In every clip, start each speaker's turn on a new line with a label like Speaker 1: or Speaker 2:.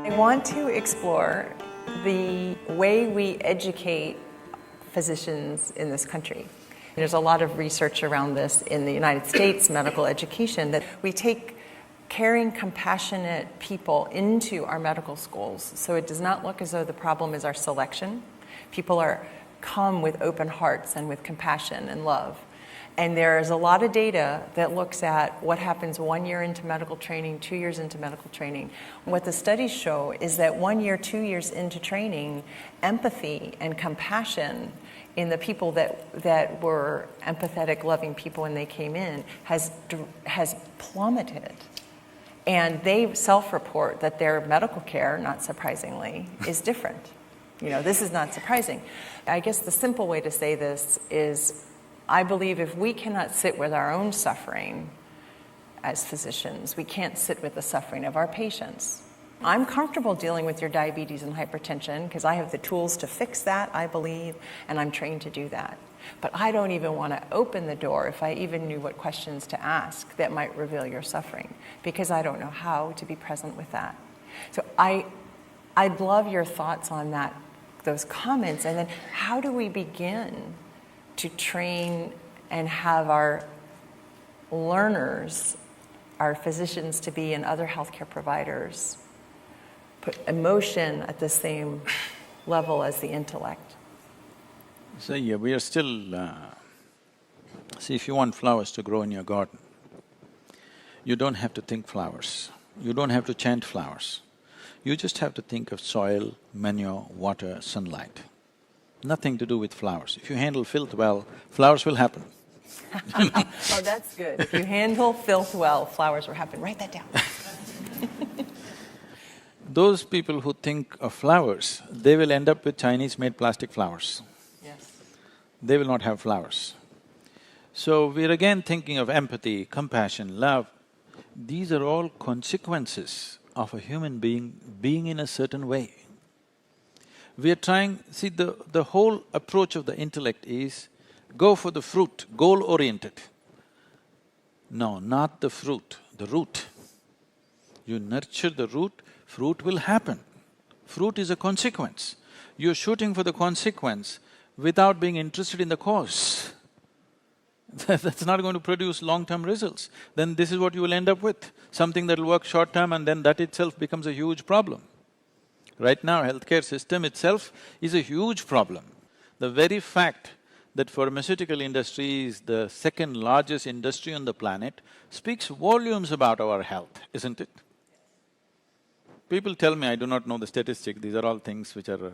Speaker 1: I want to explore the way we educate physicians in this country. There's a lot of research around this in the United States, medical education, that we take caring, compassionate people into our medical schools, so it does not look as though the problem is our selection. People come with open hearts and with compassion and love. And there's a lot of data that looks at what happens 1 year into medical training, 2 years into medical training. What the studies show is that 1 year, 2 years into training, empathy and compassion in the people that were empathetic, loving people when they came in has plummeted. And they self-report that their medical care, not surprisingly, is different. This is not surprising. I guess the simple way to say this is, I believe if we cannot sit with our own suffering as physicians, we can't sit with the suffering of our patients. I'm comfortable dealing with your diabetes and hypertension because I have the tools to fix that, I believe, and I'm trained to do that. But I don't even want to open the door if I even knew what questions to ask that might reveal your suffering, because I don't know how to be present with that. So I'd love your thoughts on that, those comments, and then how do we begin to train and have our learners, our physicians to be, and other healthcare providers, put emotion at the same level as the intellect?
Speaker 2: So yeah, we are still… see, if you want flowers to grow in your garden, you don't have to think flowers, you don't have to chant flowers. You just have to think of soil, manure, water, sunlight. Nothing to do with flowers. If you handle filth well, flowers will happen.
Speaker 1: Oh, that's good. If you handle filth well, flowers will happen. Write that down.
Speaker 2: Those people who think of flowers, they will end up with Chinese-made plastic flowers.
Speaker 1: Yes.
Speaker 2: They will not have flowers. So we're again thinking of empathy, compassion, love. These are all consequences of a human being in a certain way. We are trying… see, the whole approach of the intellect is go for the fruit, goal-oriented. No, not the fruit, the root. You nurture the root, fruit will happen. Fruit is a consequence. You're shooting for the consequence without being interested in the cause. That's not going to produce long-term results. Then this is what you will end up with, something that'll work short-term, and then that itself becomes a huge problem. Right now, healthcare system itself is a huge problem. The very fact that pharmaceutical industry is the second largest industry on the planet speaks volumes about our health, isn't it? People tell me, I do not know the statistic, these are all things which are,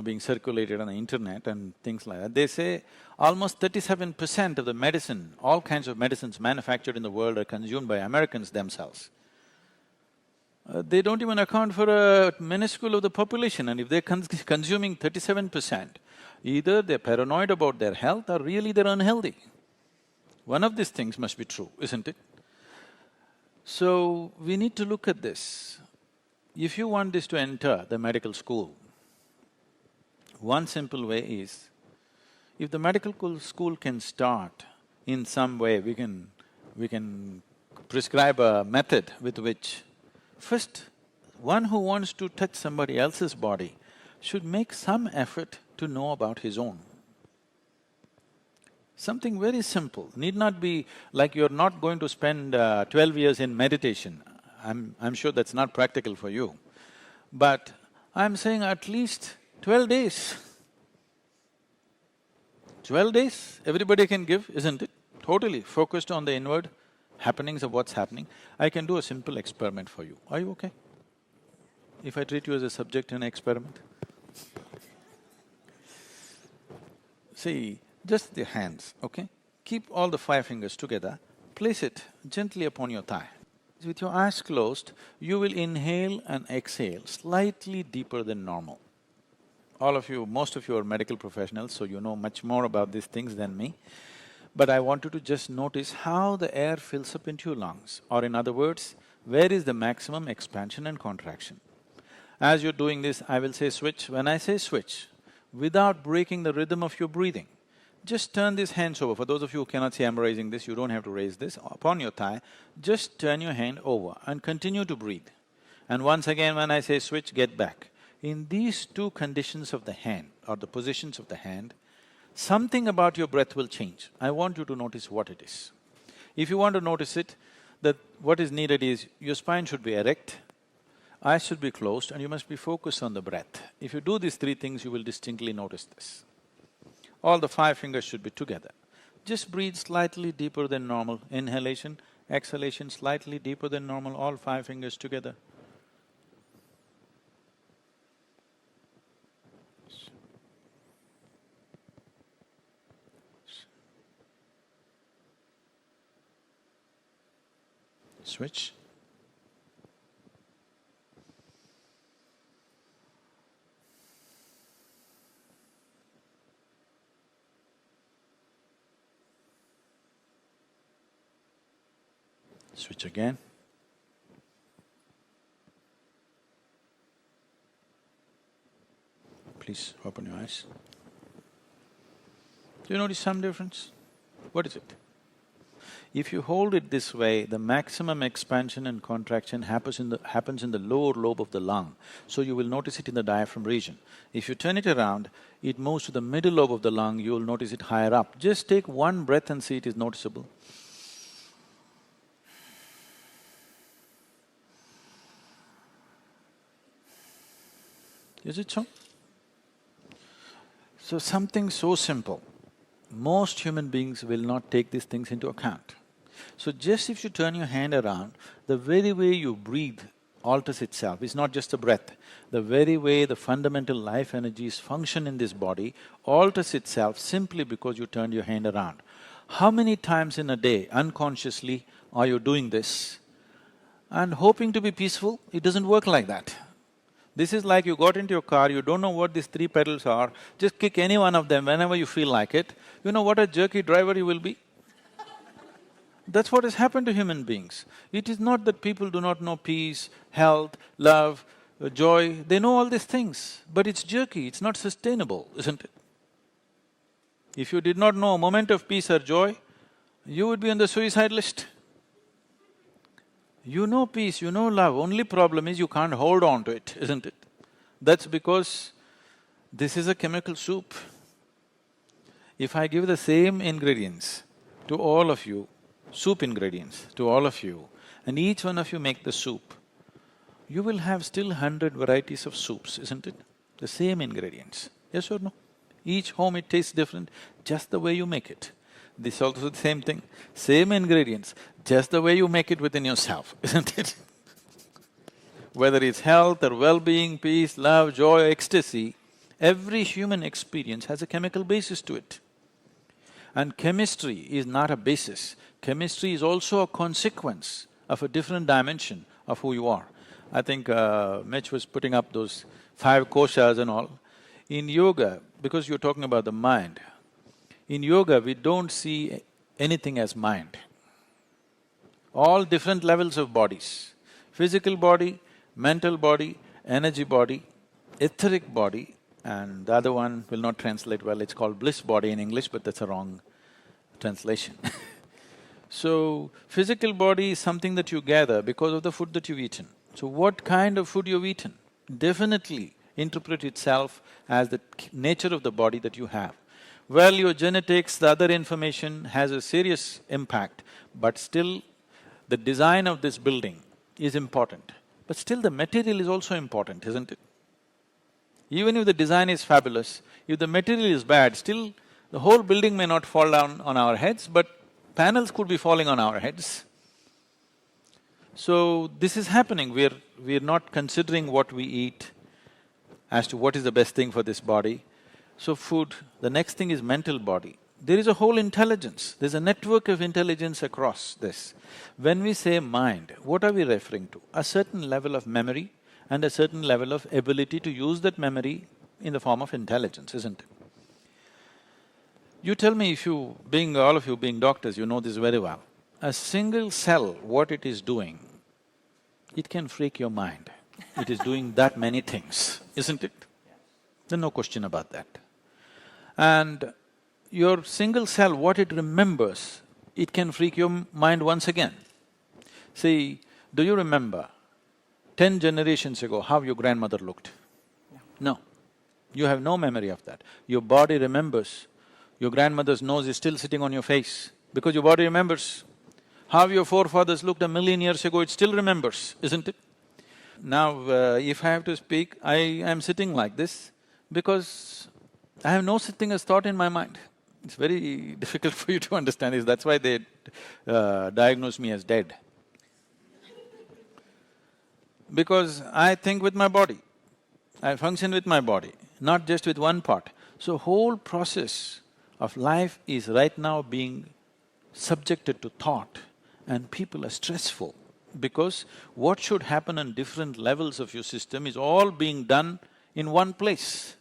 Speaker 2: being circulated on the internet and things like that. They say almost 37% of the medicine, all kinds of medicines manufactured in the world are consumed by Americans themselves. They don't even account for a minuscule of the population, and if they're consuming 37%, either they're paranoid about their health or really they're unhealthy. One of these things must be true, isn't it? So, we need to look at this. If you want this to enter the medical school, one simple way is, if the medical school can start in some way, we can prescribe a method with which first, one who wants to touch somebody else's body should make some effort to know about his own. Something very simple, need not be like you're not going to spend 12 years in meditation. I'm sure that's not practical for you. But I'm saying at least 12 days. 12 days, everybody can give, isn't it? Totally focused on the inward happenings of what's happening. I can do a simple experiment for you. Are you okay? If I treat you as a subject in an experiment? See, just the hands, okay? Keep all the 5 fingers together, place it gently upon your thigh. With your eyes closed, you will inhale and exhale slightly deeper than normal. All of you, most of you are medical professionals, so you know much more about these things than me. But I want you to just notice how the air fills up into your lungs, or in other words, where is the maximum expansion and contraction. As you're doing this, I will say switch. When I say switch, without breaking the rhythm of your breathing, just turn these hands over. For those of you who cannot see I'm raising this, you don't have to raise this. Upon your thigh, just turn your hand over and continue to breathe. And once again when I say switch, get back. In these two conditions of the hand or the positions of the hand, something about your breath will change. I want you to notice what it is. If you want to notice it, that what is needed is your spine should be erect, eyes should be closed, and you must be focused on the breath. If you do these three things, you will distinctly notice this. All the 5 fingers should be together. Just breathe slightly deeper than normal. Inhalation, exhalation slightly deeper than normal, all 5 fingers together. Switch. Switch again. Please open your eyes. Do you notice some difference? What is it? If you hold it this way, the maximum expansion and contraction happens in the lower lobe of the lung, so you will notice it in the diaphragm region. If you turn it around, it moves to the middle lobe of the lung, you will notice it higher up. Just take one breath and see it is noticeable. Is it so? So something so simple, most human beings will not take these things into account. So just if you turn your hand around, the very way you breathe alters itself. It's not just a breath. The very way the fundamental life energies function in this body alters itself simply because you turned your hand around. How many times in a day, unconsciously, are you doing this and hoping to be peaceful? It doesn't work like that. This is like you got into your car, you don't know what these 3 pedals are, just kick any one of them whenever you feel like it. You know what a jerky driver you will be? That's what has happened to human beings. It is not that people do not know peace, health, love, joy, they know all these things, but it's jerky, it's not sustainable, isn't it? If you did not know a moment of peace or joy, you would be on the suicide list. You know peace, you know love, only problem is you can't hold on to it, isn't it? That's because this is a chemical soup. If I give the same ingredients to all of you, soup ingredients to all of you, and each one of you make the soup, you will have still 100 varieties of soups, isn't it? The same ingredients, yes or no? Each home it tastes different, just the way you make it. This also the same thing, same ingredients, just the way you make it within yourself, isn't it? Whether it's health or well-being, peace, love, joy, ecstasy, every human experience has a chemical basis to it. And chemistry is not a basis, chemistry is also a consequence of a different dimension of who you are. I think Mitch was putting up those 5 koshas and all. In yoga, because you're talking about the mind, in yoga we don't see anything as mind. All different levels of bodies, physical body, mental body, energy body, etheric body, and the other one will not translate well, it's called bliss body in English, but that's a wrong translation. So, physical body is something that you gather because of the food that you've eaten. So what kind of food you've eaten definitely interpret itself as the nature of the body that you have. Well, your genetics, the other information has a serious impact, but still the design of this building is important. But still the material is also important, isn't it? Even if the design is fabulous, if the material is bad, still the whole building may not fall down on our heads, but panels could be falling on our heads. So, this is happening, we're not considering what we eat as to what is the best thing for this body. So food, the next thing is mental body. There is a whole intelligence, there's a network of intelligence across this. When we say mind, what are we referring to? A certain level of memory and a certain level of ability to use that memory in the form of intelligence, isn't it? You tell me if you, all of you being doctors, you know this very well. A single cell, what it is doing, it can freak your mind. It is doing that many things, isn't it? There's no question about that. And your single cell, what it remembers, it can freak your mind once again. See, do you remember 10 generations ago how your grandmother looked? No. You have no memory of that. Your body remembers. Your grandmother's nose is still sitting on your face because your body remembers. How your forefathers looked a million years ago, it still remembers, isn't it? Now, if I have to speak, I am sitting like this because I have no such thing as thought in my mind. It's very difficult for you to understand this, that's why they diagnose me as dead. Because I think with my body, I function with my body, not just with one part. So whole process of life is right now being subjected to thought, and people are stressful because what should happen on different levels of your system is all being done in one place.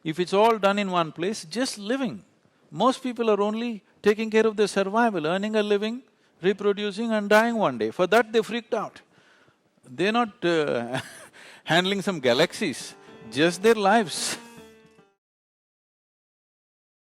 Speaker 2: If it's all done in one place, just living. Most people are only taking care of their survival, earning a living, reproducing and dying one day. For that they freaked out. They're not handling some galaxies, just their lives.